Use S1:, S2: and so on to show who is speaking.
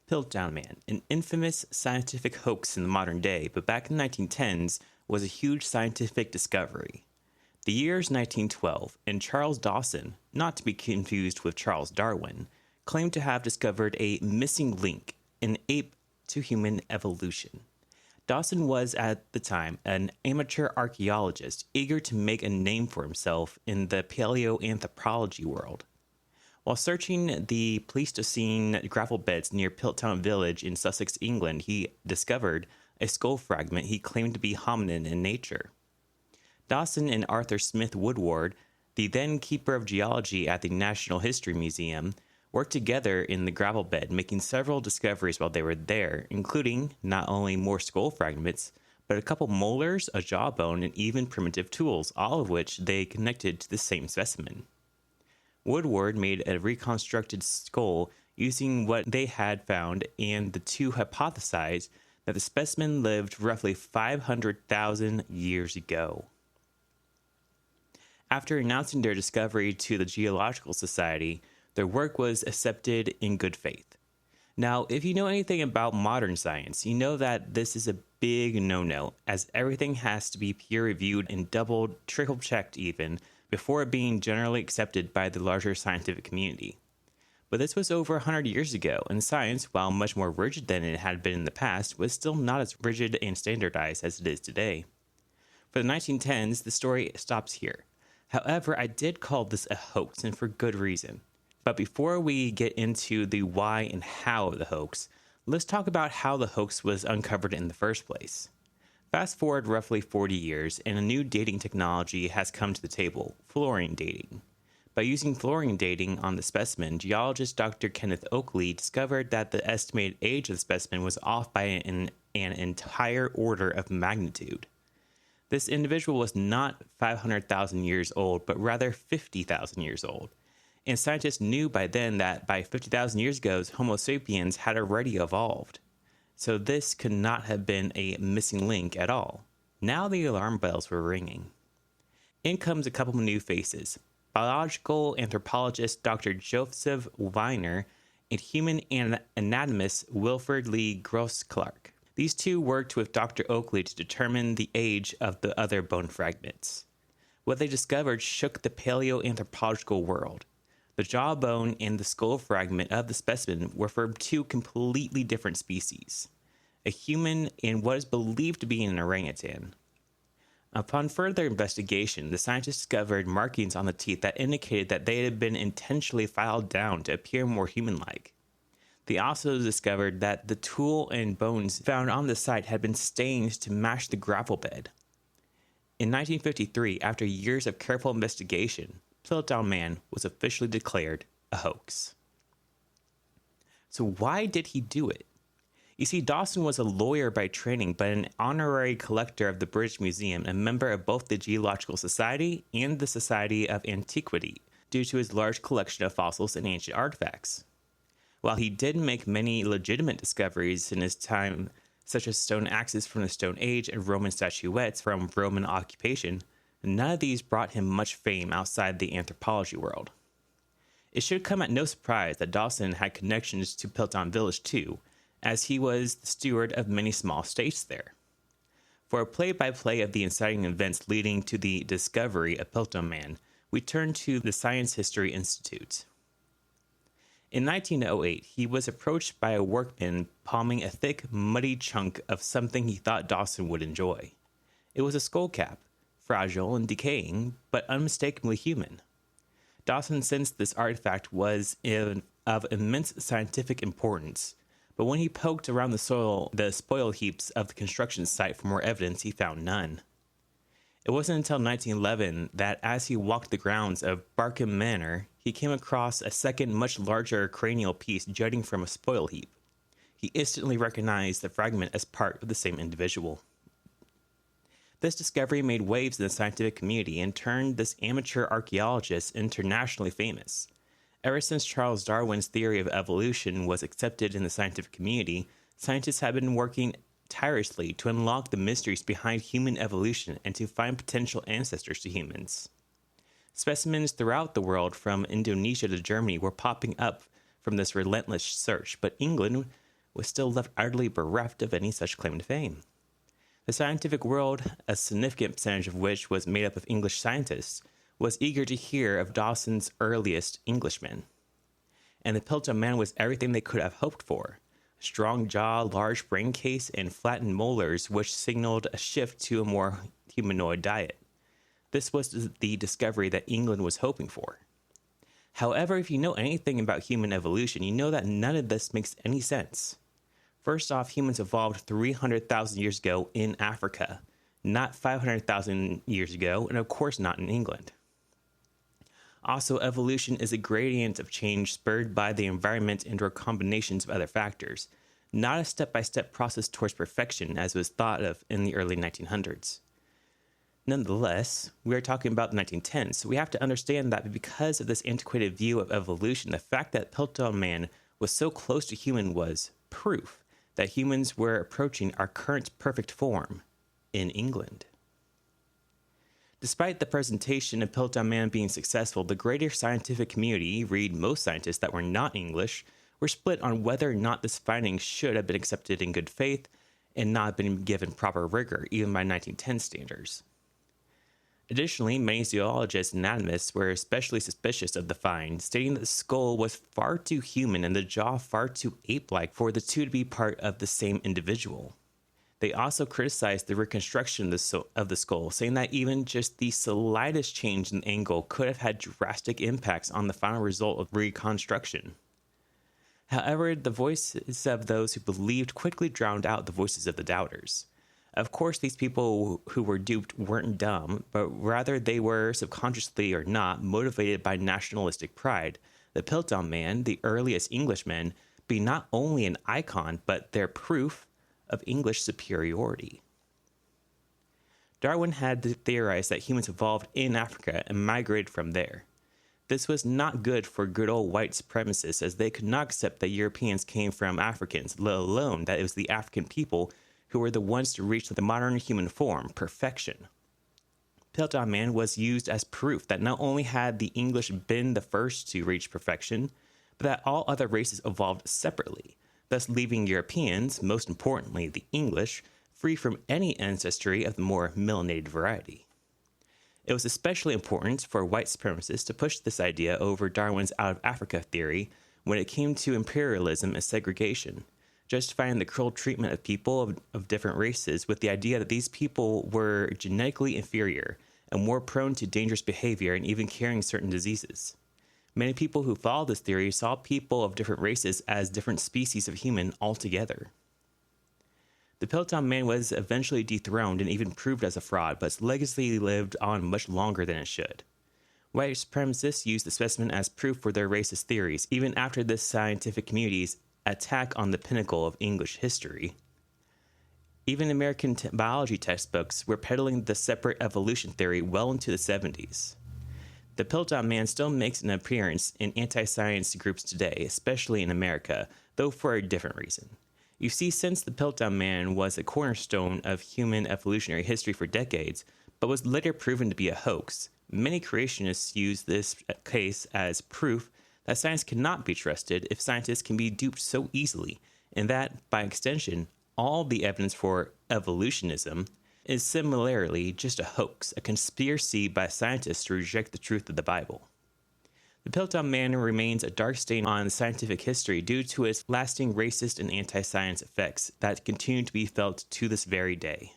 S1: Piltdown Man, an infamous scientific hoax in the modern day, but back in the 1910s was a huge scientific discovery. The year is 1912, and Charles Dawson, not to be confused with Charles Darwin, claimed to have discovered a missing link in ape to human evolution. Dawson was, at the time, an amateur archaeologist eager to make a name for himself in the paleoanthropology world. While searching the Pleistocene gravel beds near Piltdown Village in Sussex, England, he discovered a skull fragment he claimed to be hominin in nature. Dawson and Arthur Smith Woodward, the then keeper of geology at the National History Museum, worked together in the gravel bed, making several discoveries while they were there, including not only more skull fragments, but a couple molars, a jawbone, and even primitive tools, all of which they connected to the same specimen. Woodward made a reconstructed skull using what they had found, and the two hypothesized that the specimen lived roughly 500,000 years ago. After announcing their discovery to the Geological Society, their work was accepted in good faith. Now, if you know anything about modern science, you know that this is a big no-no, as everything has to be peer-reviewed and double, triple-checked even, before being generally accepted by the larger scientific community. But this was over 100 years ago, and science, while much more rigid than it had been in the past, was still not as rigid and standardized as it is today. For the 1910s, the story stops here. However, I did call this a hoax, and for good reason. But before we get into the why and how of the hoax, let's talk about how the hoax was uncovered in the first place. Fast forward roughly 40 years, and a new dating technology has come to the table, fluorine dating. By using fluorine dating on the specimen, geologist Dr. Kenneth Oakley discovered that the estimated age of the specimen was off by an entire order of magnitude. This individual was not 500,000 years old, but rather 50,000 years old. And scientists knew by then that by 50,000 years ago, Homo sapiens had already evolved. So this could not have been a missing link at all. Now the alarm bells were ringing. In comes a couple of new faces. Biological anthropologist Dr. Joseph Weiner and human anatomist Wilfred Lee Gross-Clark. These two worked with Dr. Oakley to determine the age of the other bone fragments. What they discovered shook the paleoanthropological world. The jawbone and the skull fragment of the specimen were from two completely different species, a human and what is believed to be an orangutan. Upon further investigation, the scientists discovered markings on the teeth that indicated that they had been intentionally filed down to appear more human-like. They also discovered that the tool and bones found on the site had been stained to match the gravel bed. In 1953, after years of careful investigation, Piltdown Man was officially declared a hoax. So why did he do it? You see, Dawson was a lawyer by training, but an honorary collector of the British Museum and a member of both the Geological Society and the Society of Antiquity, due to his large collection of fossils and ancient artifacts. While he did make many legitimate discoveries in his time, such as stone axes from the Stone Age and Roman statuettes from Roman occupation, none of these brought him much fame outside the anthropology world. It should come at no surprise that Dawson had connections to Piltdown Village too, as he was the steward of many small estates there. For a play-by-play of the inciting events leading to the discovery of Piltdown Man, we turn to the Science History Institute. In 1908, he was approached by a workman palming a thick, muddy chunk of something he thought Dawson would enjoy. It was a skull cap, fragile and decaying, but unmistakably human. Dawson sensed this artifact was of immense scientific importance, but when he poked around the spoil heaps of the construction site for more evidence, he found none. It wasn't until 1911 that as he walked the grounds of Barkham Manor, he came across a second, much larger cranial piece jutting from a spoil heap. He instantly recognized the fragment as part of the same individual. This discovery made waves in the scientific community and turned this amateur archaeologist internationally famous. Ever since Charles Darwin's theory of evolution was accepted in the scientific community, scientists have been working tirelessly to unlock the mysteries behind human evolution and to find potential ancestors to humans. Specimens throughout the world, from Indonesia to Germany, were popping up from this relentless search, but England was still left utterly bereft of any such claim to fame. The scientific world, a significant percentage of which was made up of English scientists, was eager to hear of Dawson's earliest Englishmen. And the Piltdown Man was everything they could have hoped for. Strong jaw, large brain case, and flattened molars, which signaled a shift to a more humanoid diet. This was the discovery that England was hoping for. However, if you know anything about human evolution, you know that none of this makes any sense. First off, humans evolved 300,000 years ago in Africa, not 500,000 years ago, and of course not in England. Also, evolution is a gradient of change spurred by the environment and/or combinations of other factors, not a step-by-step process towards perfection as was thought of in the early 1900s. Nonetheless, we are talking about the 1910s, so we have to understand that because of this antiquated view of evolution, the fact that Piltdown Man was so close to human was proof that humans were approaching our current perfect form in England. Despite the presentation of Piltdown Man being successful, the greater scientific community, read most scientists that were not English, were split on whether or not this finding should have been accepted in good faith and not been given proper rigor, even by 1910 standards. Additionally, many zoologists and anatomists were especially suspicious of the find, stating that the skull was far too human and the jaw far too ape-like for the two to be part of the same individual. They also criticized the reconstruction of the skull, saying that even just the slightest change in angle could have had drastic impacts on the final result of reconstruction. However, the voices of those who believed quickly drowned out the voices of the doubters. Of course, these people who were duped weren't dumb, but rather they were, subconsciously or not, motivated by nationalistic pride. The Piltdown Man, the earliest Englishmen, being not only an icon, but their proof of English superiority. Darwin had theorized that humans evolved in Africa and migrated from there. This was not good for good old white supremacists, as they could not accept that Europeans came from Africans, let alone that it was the African people who were the ones to reach the modern human form, perfection. Piltdown Man was used as proof that not only had the English been the first to reach perfection, but that all other races evolved separately, thus leaving Europeans, most importantly the English, free from any ancestry of the more melanated variety. It was especially important for white supremacists to push this idea over Darwin's out of Africa theory when it came to imperialism and segregation, justifying the cruel treatment of people of different races with the idea that these people were genetically inferior and more prone to dangerous behavior and even carrying certain diseases. Many people who followed this theory saw people of different races as different species of human altogether. The Piltdown Man was eventually dethroned and even proved as a fraud, but its legacy lived on much longer than it should. White supremacists used the specimen as proof for their racist theories, even after this scientific community's attack on the pinnacle of English history. Even American biology textbooks were peddling the separate evolution theory well into the 70s. The Piltdown Man still makes an appearance in anti-science groups today, especially in America, though for a different reason. You see, since the Piltdown Man was a cornerstone of human evolutionary history for decades, but was later proven to be a hoax, many creationists use this case as proof that science cannot be trusted if scientists can be duped so easily, and that, by extension, all the evidence for evolutionism is similarly just a hoax, a conspiracy by scientists to reject the truth of the Bible. The Piltdown Man remains a dark stain on scientific history due to its lasting racist and anti-science effects that continue to be felt to this very day.